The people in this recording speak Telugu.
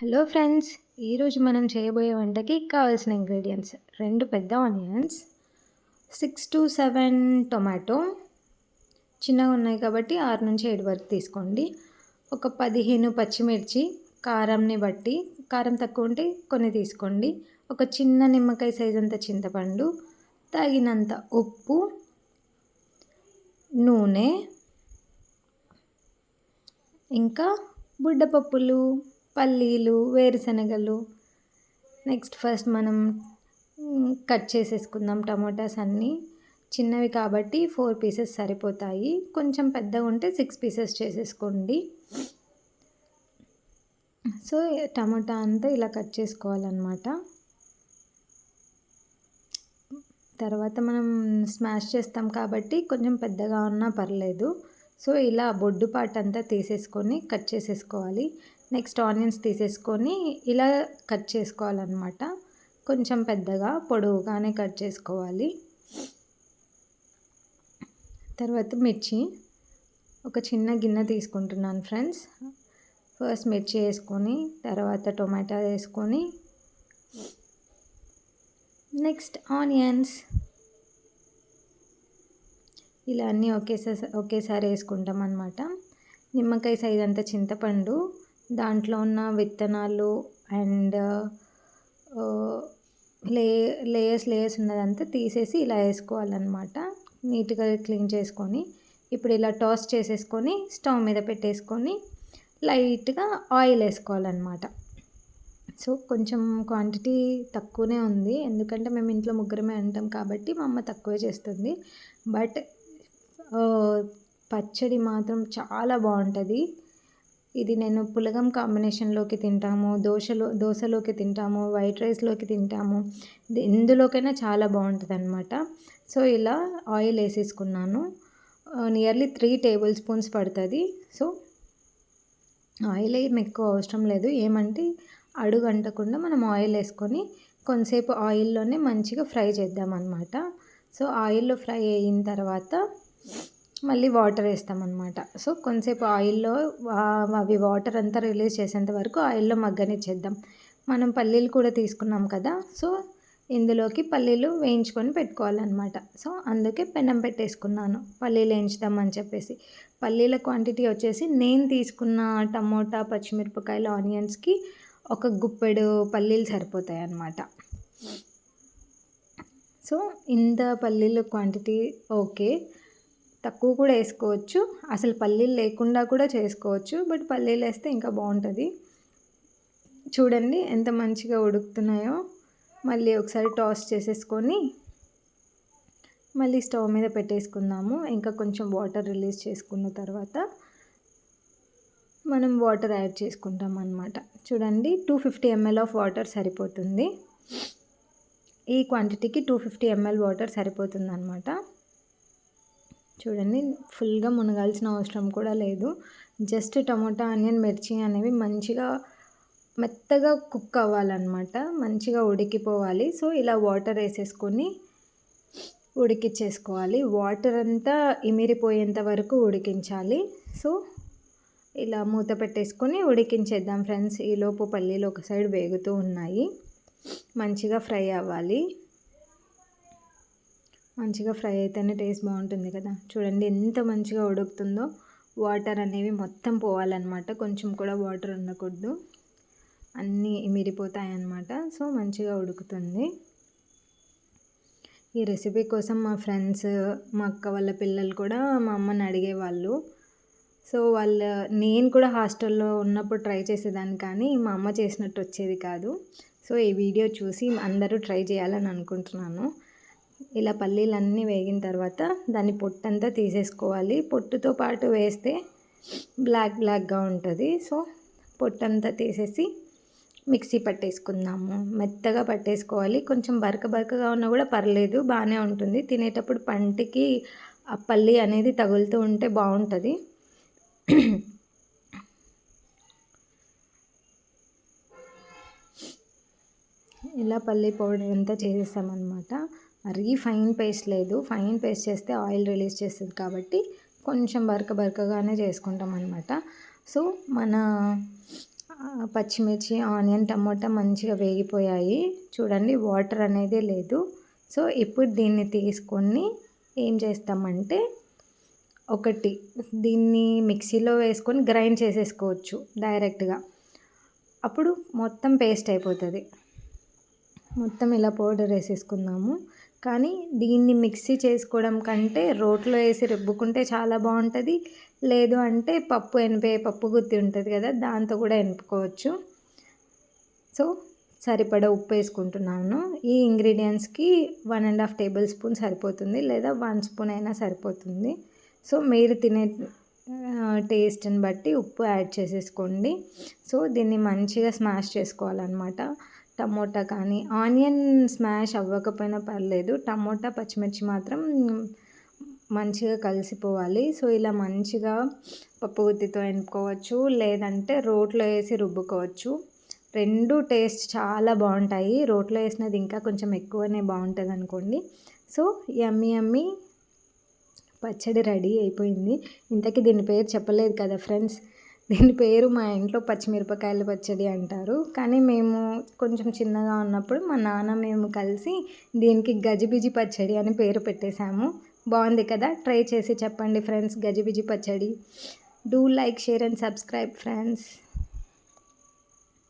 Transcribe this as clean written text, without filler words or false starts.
హలో ఫ్రెండ్స్, ఈరోజు మనం చేయబోయే వంటకి కావాల్సిన ఇంగ్రీడియంట్స్ 2 పెద్ద ఆనియన్స్, 6-7 టొమాటో, చిన్నగా ఉన్నాయి కాబట్టి 6-7 వరకు తీసుకోండి. ఒక 15 పచ్చిమిర్చి, కారంని బట్టి కారం తక్కువ ఉంటే కొన్ని తీసుకోండి. ఒక చిన్న నిమ్మకాయ సైజ్ అంత చింతపండు, తగినంత ఉప్పు, నూనె, ఇంకా బుడ్డపప్పులు, పల్లీలు, వేరుశనగలు. నెక్స్ట్ ఫస్ట్ మనం కట్ చేసేసుకుందాం. టమాటాస్ అన్నీ చిన్నవి కాబట్టి 4 పీసెస్ సరిపోతాయి. కొంచెం పెద్దగా ఉంటే 6 పీసెస్ చేసేసుకోండి. సో టమాటా అంతా ఇలా కట్ చేసుకోవాలన్నమాట. తర్వాత మనం స్మాష్ చేస్తాం కాబట్టి కొంచెం పెద్దగా ఉన్నా పర్లేదు. సో ఇలా బొడ్డు పార్ట్ అంతా తీసేసుకొని కట్ చేసేసుకోవాలి. నెక్స్ట్ ఆనియన్స్ తీసేసుకొని ఇలా కట్ చేసుకోవాలన్నమాట. కొంచెం పెద్దగా పొడవుగానే కట్ చేసుకోవాలి. తర్వాత మిర్చి ఒక చిన్న గిన్నె తీసుకుంటున్నాను ఫ్రెండ్స్. ఫస్ట్ మిర్చి వేసుకొని తర్వాత టొమాటో వేసుకొని నెక్స్ట్ ఆనియన్స్ ఇలా అన్నీ ఒకేసారి వేసుకుంటాం అన్నమాట. నిమ్మకాయ సైజ్ అంత చింతపండు, దాంట్లో ఉన్న విత్తనాలు అండ్ లేయర్స్ ఉన్నదంతా తీసేసి ఇలా వేసుకోవాలన్నమాట. నీట్గా క్లీన్ చేసుకొని ఇప్పుడు ఇలా టాస్ చేసేసుకొని స్టవ్ మీద పెట్టేసుకొని లైట్గా ఆయిల్ వేసుకోవాలన్నమాట. సో కొంచెం క్వాంటిటీ తక్కువనే ఉంది, ఎందుకంటే మేము ఇంట్లో ముగ్గురమే ఉంటాం కాబట్టి మా అమ్మ తక్కువే చేస్తుంది. బట్ పచ్చడి మాత్రం చాలా బాగుంటుంది. ఇది నేను పులగం కాంబినేషన్లోకి తింటాము, దోశలోకి తింటాము, వైట్ రైస్లోకి తింటాము, ఎందులోకైనా చాలా బాగుంటుంది అనమాట. సో ఇలా ఆయిల్ వేసేసుకున్నాను. నియర్లీ 3 టేబుల్ స్పూన్స్ పడుతుంది. సో ఆయిల్ ఏం ఎక్కువ అవసరం లేదు, ఏమంటే అడుగు అంటకుండా మనం ఆయిల్ వేసుకొని కొంతసేపు ఆయిల్లోనే మంచిగా ఫ్రై చేద్దామన్నమాట. సో ఆయిల్లో ఫ్రై అయిన తర్వాత మళ్ళీ వాటర్ వేస్తామన్నమాట. సో కొంతసేపు ఆయిల్లో అవి వాటర్ అంతా రిలీజ్ చేసేంత వరకు ఆయిల్లో మగ్గనిచ్చేద్దాం. మనం పల్లీలు కూడా తీసుకున్నాం కదా, సో ఇందులోకి పల్లీలు వేయించుకొని పెట్టుకోవాలన్నమాట. సో అందుకే పెనం పెట్టేసుకున్నాను పల్లీలు వేయించుదామని చెప్పేసి. పల్లీల క్వాంటిటీ వచ్చేసి నేను తీసుకున్న టమోటా, పచ్చిమిరపకాయలు, ఆనియన్స్కి ఒక గుప్పెడు పల్లీలు సరిపోతాయి అన్నమాట. సో ఇంత పల్లీల క్వాంటిటీ ఓకే, తక్కువ కూడా వేసుకోవచ్చు, అసలు పల్లీలు లేకుండా కూడా చేసుకోవచ్చు, బట్ పల్లీలు వేస్తే ఇంకా బాగుంటుంది. చూడండి ఎంత మంచిగా ఉడుకుతున్నాయో. మళ్ళీ ఒకసారి టాస్ చేసేసుకొని మళ్ళీ స్టవ్ మీద పెట్టేసుకుందాము. ఇంకా కొంచెం వాటర్ రిలీజ్ చేసుకున్న తర్వాత మనం వాటర్ యాడ్ చేసుకుంటాం అన్నమాట. చూడండి 250 ml ఆఫ్ వాటర్ సరిపోతుంది. ఈ క్వాంటిటీకి 250 ml వాటర్ సరిపోతుంది అన్నమాట. చూడండి ఫుల్గా మునగాల్సిన అవసరం కూడా లేదు. జస్ట్ టమోటా, ఆనియన్, మిర్చి అనేవి మంచిగా మెత్తగా కుక్ అవ్వాలన్నమాట, మంచిగా ఉడికిపోవాలి. సో ఇలా వాటర్ వేసేసుకొని ఉడికించేసుకోవాలి. వాటర్ అంతా ఇమిరిపోయేంత వరకు ఉడికించాలి. సో ఇలా మూత పెట్టేసుకొని ఉడికించేద్దాం ఫ్రెండ్స్. ఈలోపు పల్లీలు ఒక సైడ్ వేగుతూ ఉన్నాయి, మంచిగా ఫ్రై అవ్వాలి. మంచిగా ఫ్రై అయితేనే టేస్ట్ బాగుంటుంది కదా. చూడండి ఎంత మంచిగా ఉడుకుతుందో. వాటర్ అనేవి మొత్తం పోవాలన్నమాట, కొంచెం కూడా వాటర్ ఉండకూడదు, అన్నీ ఇమిరిపోతాయి అన్నమాట. సో మంచిగా ఉడుకుతుంది. ఈ రెసిపీ కోసం మా ఫ్రెండ్స్, మా అక్క వాళ్ళ పిల్లలు కూడా మా అమ్మని అడిగేవాళ్ళు. సో నేను కూడా హాస్టల్లో ఉన్నప్పుడు ట్రై చేసేదాన్ని, కానీ మా అమ్మ చేసినట్టు వచ్చేది కాదు. సో ఈ వీడియో చూసి అందరూ ట్రై చేయాలని అనుకుంటున్నాను. ఇలా పల్లీలన్నీ వేగిన తర్వాత దాన్ని పొట్టంతా తీసేసుకోవాలి. పొట్టుతో పాటు వేస్తే బ్లాక్గా ఉంటుంది. సో పొట్టంతా తీసేసి మిక్సీ పట్టేసుకుందాము. మెత్తగా పట్టేసుకోవాలి. కొంచెం బరకగా ఉన్నా కూడా పర్లేదు, బాగానే ఉంటుంది. తినేటప్పుడు పంటికి ఆ పల్లి అనేది తగులుతూ ఉంటే బాగుంటుంది. ఇలా పల్లి పౌడర్ అంతా చేసేసామన్నమాట. మరీ ఫైన్ పేస్ట్ లేదు, ఫైన్ పేస్ట్ చేస్తే ఆయిల్ రిలీజ్ చేస్తుంది కాబట్టి కొంచెం బరకగానే చేసుకుంటాం అన్నమాట. సో మన పచ్చిమిర్చి, ఆనియన్, టమోటా మంచిగా వేగిపోయాయి. చూడండి వాటర్ అనేదే లేదు. సో, ఇప్పుడు దీన్ని తీసుకొని ఏం చేస్తామంటే ఒకటి దీన్ని మిక్సీలో వేసుకొని గ్రైండ్ చేసేసుకోవచ్చు డైరెక్ట్‌గా. అప్పుడు మొత్తం పేస్ట్ అయిపోతది. మొత్తం ఇలా పౌడర్ ఏసేసుకుందాము. కానీ దీన్ని మిక్సీ చేసుకోవడం కంటే రోట్లో ఏసి రుబ్బుకుంటే చాలా బావుంటది. లేదు అంటే పప్పు ఎనిపే పప్పు గుత్తి ఉంటది కదా! దాంతో కూడా ఎనుపుకోవచ్చు. సో, సరిపడా ఉప్పేసుకుంటున్నాను. ఈ ఇంగ్రీడియెంట్స్‌కి 1 ½ టేబుల్ స్పూన్ సరిపోతుంది. లేదా 1 స్పూన్ అయినా సరిపోతుంది. సో, మీరు తినే టేస్ట్‌ని బట్టి ఉప్పు యాడ్ చేసేసుకోండి. సో, దీన్ని మంచిగా స్మాష్ చేసుకోవాలనమాట. టమోటా కానీ ఆనియన్ స్మాష్ అవ్వకపోయినా పర్లేదు. టమోటా, పచ్చిమిర్చి మాత్రం మంచిగా కలిసిపోవాలి. సో, ఇలా మంచిగా పప్పు గుత్తితో ఎనుపుకోవచ్చు. లేదంటే రోట్లో ఏసి రుబ్బుకోవచ్చు. 2 టేస్ట్ చాలా బావుంటాయి. రోట్లో ఏసినది ఇంకా కొంచెం ఎక్కువనే బావుంటదనుకోండి. సో, యమ్మీ యమ్మీ పచ్చడి రెడీ అయిపోయింది. ఇంతకీ దీని పేరు చెప్పలేదు కదా ఫ్రెండ్స్. దీని పేరు మా ఇంట్లో పచ్చిమిరపకాయల పచ్చడి అంటారు. కానీ మేము కొంచెం చిన్నగా ఉన్నప్పుడు మా నాన్న మేము కలిసి దీనికి గజిబిజి పచ్చడి అని పేరు పెట్టేసాము. బావుంది కదా! ట్రై చేసి చెప్పండి ఫ్రెండ్స్ గజిబిజి పచ్చడి. Do like, share and subscribe friends.